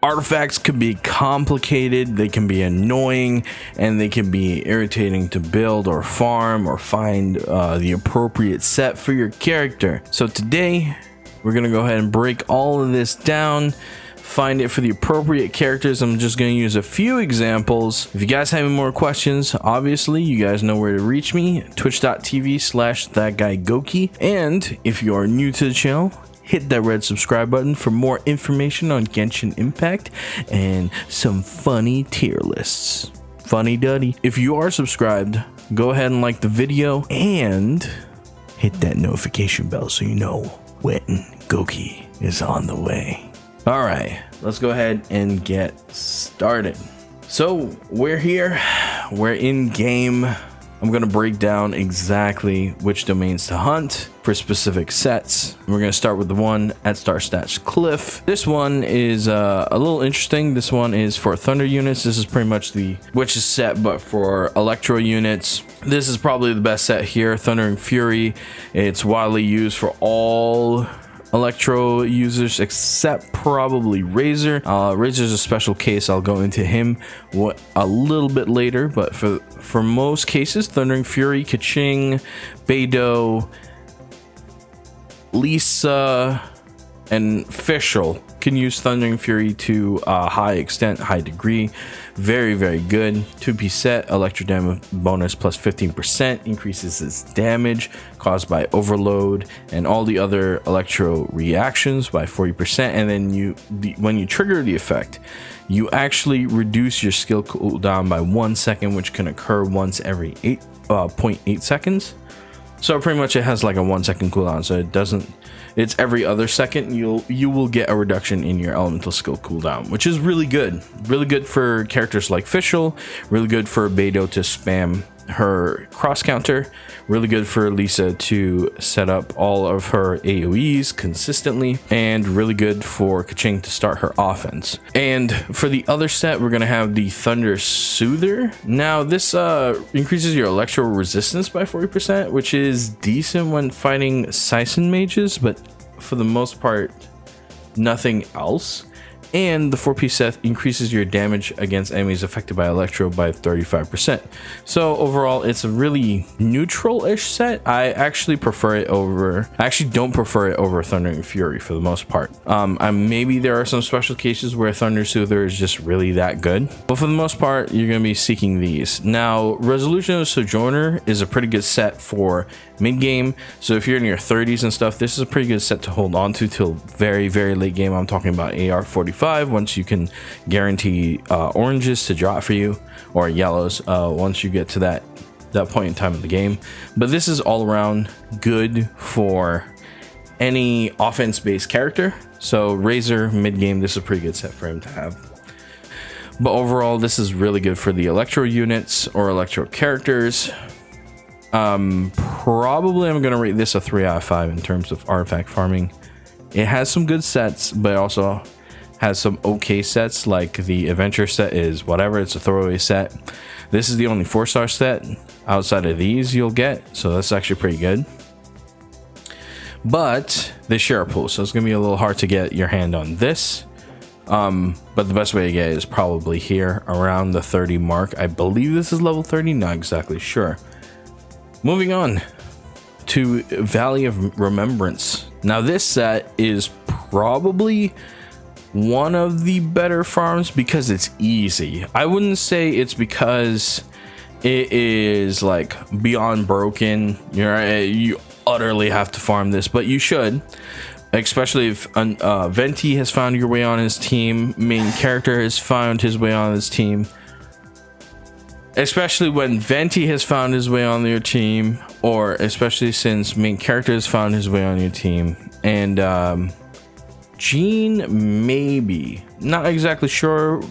Artifacts can be complicated, they can be annoying, and they can be irritating to build or farm or find the appropriate set for your character. So today, we're gonna go ahead and break all of this down, find it for the appropriate characters. I'm just going to use a few examples. If you guys have any more questions, obviously you guys know where to reach me, twitch.tv/thatguygoki. And if you are new to the channel, hit that red subscribe button for more information on Genshin Impact and some funny tier lists. Funny duddy. If you are subscribed, go ahead and like the video and hit that notification bell so you know when Goki is on the way. All right, let's go ahead and get started. So we're here, we're in game. I'm gonna break down exactly which domains to hunt for specific sets. We're gonna start with the one at Star Stats Cliff. This one is a little interesting. This one is for thunder units. This is pretty much the Witch's set, but for electro units. This is probably the best set here, Thundering Fury. It's widely used for all electro users except probably Razor. Razor's a special case. I'll go into him a little bit later, but for most cases, Thundering Fury, Kaching, Beidou, Lisa, and Fischl can use Thundering Fury to a high extent, high degree. Very, very good. 2-piece set, electro damage bonus plus 15%, increases its damage caused by overload and all the other electro reactions by 40%. And then when you trigger the effect, you actually reduce your skill cooldown by 1 second, which can occur once every 0.8 seconds. So pretty much it has like a 1 second cooldown, so it's every other second you will get a reduction in your elemental skill cooldown, which is really good for characters like Fischl, really good for Beidou to spam her cross counter, really good for Lisa to set up all of her AoEs consistently, and really good for Kaching to start her offense. And for the other set, we're gonna have the Thunder Soother. Now this increases your electro resistance by 40%, which is decent when fighting Sison mages, but for the most part nothing else. And the 4-piece set increases your damage against enemies affected by electro by 35%. So overall, it's a really neutral-ish set. I actually don't prefer it over Thundering Fury for the most part. Maybe there are some special cases where Thunder Soother is just really that good, but for the most part, you're going to be seeking these. Now, Resolution of Sojourner is a pretty good set for mid-game. So if you're in your 30s and stuff, this is a pretty good set to hold on to till very, very late game. I'm talking about AR45 once you can guarantee oranges to drop for you, or yellows once you get to that point in time of the game. But this is all around good for any offense-based character. So Razor mid-game, this is a pretty good set for him to have. But overall, this is really good for the electro units or electro characters. Probably I'm gonna rate this a 3 out of 5 in terms of artifact farming. It has some good sets, but it also has some okay sets, like the adventure set is whatever, it's a throwaway set. This is the only 4-star set outside of these you'll get, so that's actually pretty good. But they share a pool, so it's gonna be a little hard to get your hand on this. But the best way to get it is probably here around the 30 mark. I believe this is level 30, not exactly sure. Moving on to Valley of Remembrance. Now this set is probably one of the better farms because it's easy. I wouldn't say it's because it is like beyond broken. You utterly have to farm this, but you should, especially if Venti has found your way on his team, main character has found his way on his team. Especially when Venti has found his way on your team, or especially since main character has found his way on your team, and Jean, maybe, not exactly sure.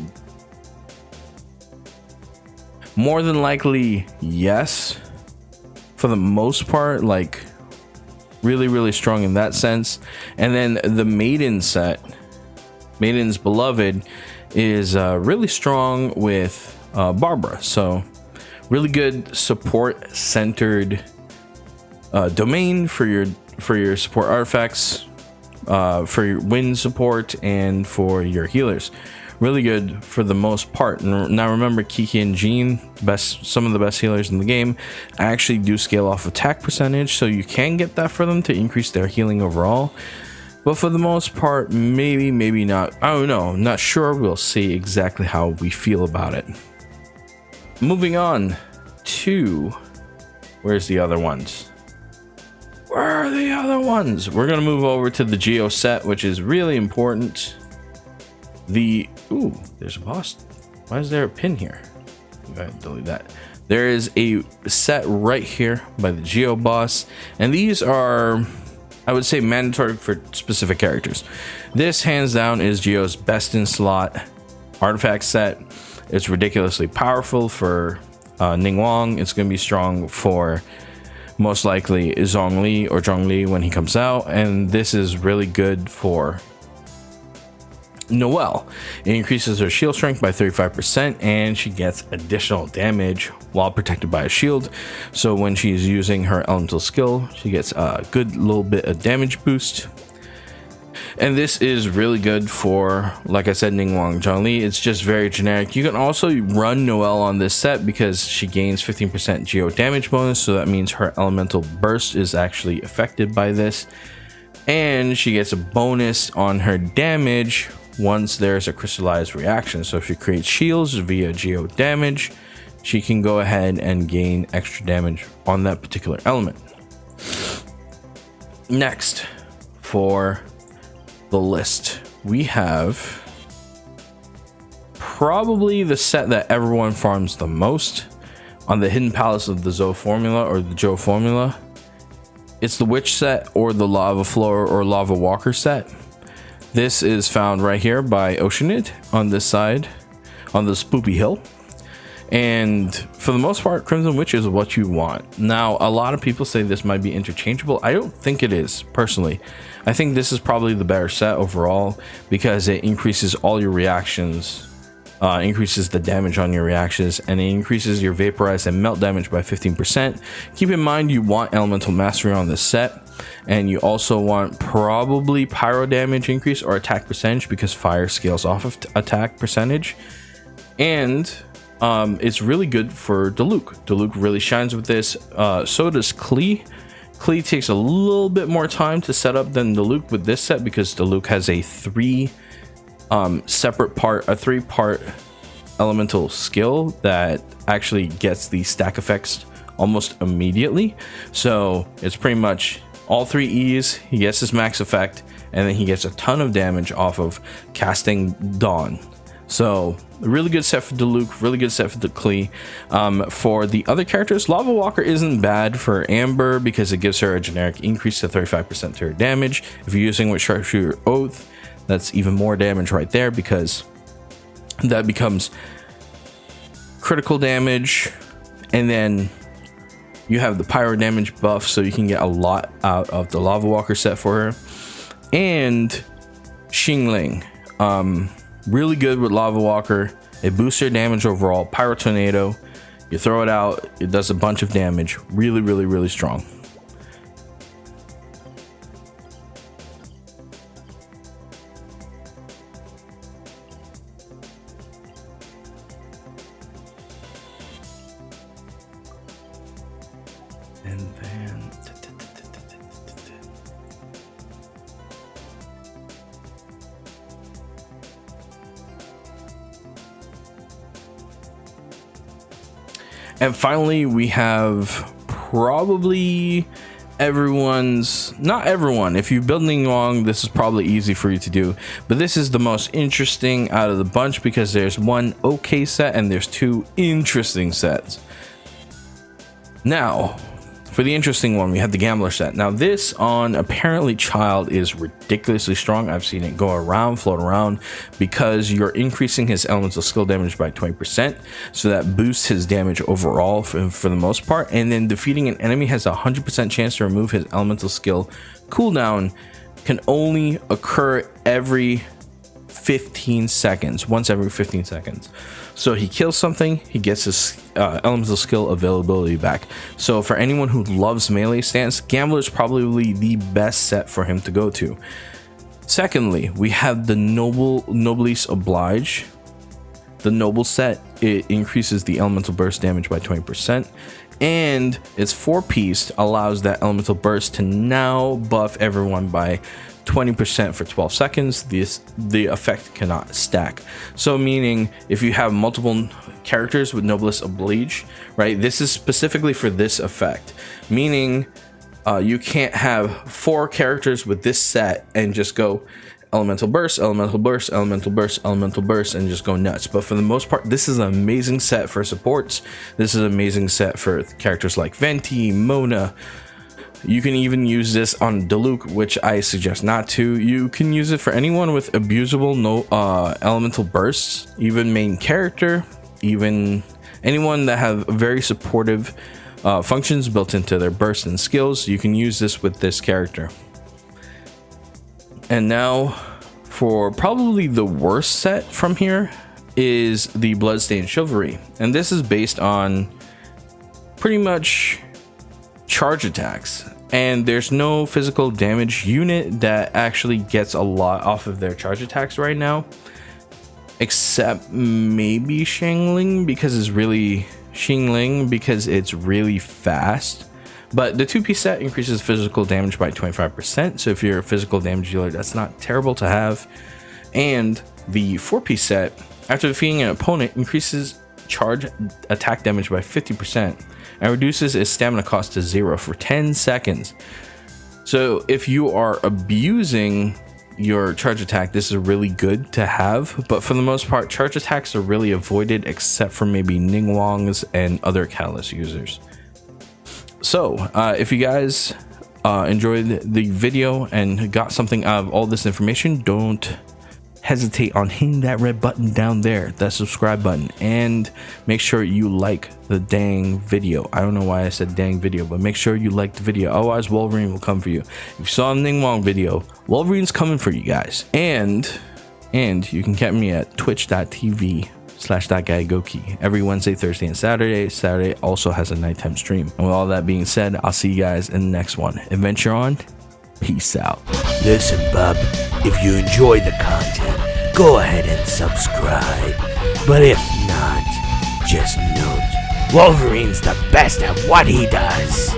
More than likely, yes. For the most part, like really strong in that sense. And then the Maiden set, Maiden's Beloved, is really strong with Barbara. So really good support centered domain for your support artifacts, for your wind support and for your healers. really good for the most part. Now remember, Kiki and Jean, some of the best healers in the game, actually do scale off attack percentage, so you can get that for them to increase their healing overall. But for the most part, maybe not. I don't know, I'm not sure. We'll see exactly how we feel about it. Moving on to, where's the other ones? Where are the other ones? We're gonna move over to the Geo set, which is really important. Ooh, there's a boss. Why is there a pin here? Go ahead and delete that. There is a set right here by the Geo boss, and these are, I would say, mandatory for specific characters. This hands down is Geo's best in slot artifact set. It's ridiculously powerful for Ningguang. It's going to be strong for most likely Zhongli or Zhongli when he comes out, and this is really good for Noelle. It increases her shield strength by 35%, and she gets additional damage while protected by a shield. So when she's using her elemental skill, she gets a good little bit of damage boost. And this is really good for, like I said, Ningguang Zhongli. It's just very generic. You can also run Noelle on this set because she gains 15% geo damage bonus, so that means her elemental burst is actually affected by this. And she gets a bonus on her damage once there's a crystallized reaction. So if she creates shields via geo damage, she can go ahead and gain extra damage on that particular element. Next, for the list, we have probably the set that everyone farms the most on the Hidden Palace of the Zoe formula or the Joe formula. It's the Witch set or the Lava Floor or Lava Walker set. This is found right here by Oceanid on this side on the Spoopy Hill. And for the most part, Crimson Witch is what you want. Now, a lot of people say this might be interchangeable. I don't think it is, personally. I think this is probably the better set overall because it increases all your reactions, increases the damage on your reactions, and it increases your vaporize and melt damage by 15%. Keep in mind, you want elemental mastery on this set, and you also want probably pyro damage increase or attack percentage because fire scales off of attack percentage. And it's really good for Diluc. Diluc really shines with this. So does Klee. Klee takes a little bit more time to set up than Diluc with this set because Diluc has a three part elemental skill that actually gets the stack effects almost immediately. So it's pretty much all 3 E's. He gets his max effect, and then he gets a ton of damage off of casting Dawn. So really good set for Diluc, really good set for the Klee. For the other characters, Lava Walker isn't bad for Amber because it gives her a generic increase to 35% to her damage. If you're using with Sharpshooter Oath, that's even more damage right there because that becomes critical damage. And then you have the pyro damage buff, so you can get a lot out of the Lava Walker set for her. And Xingling, really good with Lava Walker. It boosts your damage overall. Pyro Tornado, you throw it out, it does a bunch of damage. Really strong. And then and finally, we have probably not everyone. If you're building Ningguang, this is probably easy for you to do, but this is the most interesting out of the bunch because there's one okay set and there's two interesting sets. Now, for the interesting one, we have the Gambler set. Now, this on apparently Child is ridiculously strong. I've seen it go around, float around, because you're increasing his elemental skill damage by 20%. So that boosts his damage overall for the most part. And then defeating an enemy has a 100% chance to remove his elemental skill cooldown. Can only occur every 15 seconds, once every 15 seconds. So he kills something, he gets his elemental skill availability back. So for anyone who loves melee stance, Gambler is probably the best set for him to go to. Secondly, we have the Noblesse Oblige. The Noble set, it increases the elemental burst damage by 20%, and its 4-piece allows that elemental burst to now buff everyone by 20% for 12 seconds. The effect cannot stack. So meaning if you have multiple characters with Noblesse Oblige, right, this is specifically for this effect, meaning you can't have 4 characters with this set and just go elemental burst, elemental burst, elemental burst, elemental burst, and just go nuts. But for the most part, this is an amazing set for supports. This is an amazing set for characters like Venti, Mona. You can even use this on Diluc, which I suggest not to. You can use it for anyone with abusable elemental bursts, even main character, even anyone that have very supportive functions built into their bursts and skills. You can use this with this character. And now for probably the worst set from here is the Bloodstained Chivalry. And this is based on pretty much charge attacks. And there's no physical damage unit that actually gets a lot off of their charge attacks right now. Except maybe Xingling because it's really fast. But the 2-piece set increases physical damage by 25%. So if you're a physical damage dealer, that's not terrible to have. And the 4-piece set, after defeating an opponent, increases charge attack damage by 50% and reduces its stamina cost to 0 for 10 seconds. So if you are abusing your charge attack, this is really good to have. But for the most part, charge attacks are really avoided except for maybe Ningguangs and other Catalyst users. So if you guys enjoyed the video and got something out of all this information, don't hesitate on hitting that red button down there, that subscribe button, and make sure you like the dang video. I don't know why I said dang video, but make sure you like the video, otherwise Wolverine will come for you. If you saw a Ningguang video, Wolverine's coming for you guys. And you can catch me at twitch.tv/thatguygoki every Wednesday, Thursday, and Saturday. Saturday also has a nighttime stream. And with all that being said, I'll see you guys in the next one. Adventure on. Peace out. Listen, bub, if you enjoy the content, go ahead and subscribe. But if not, just note, Wolverine's the best at what he does.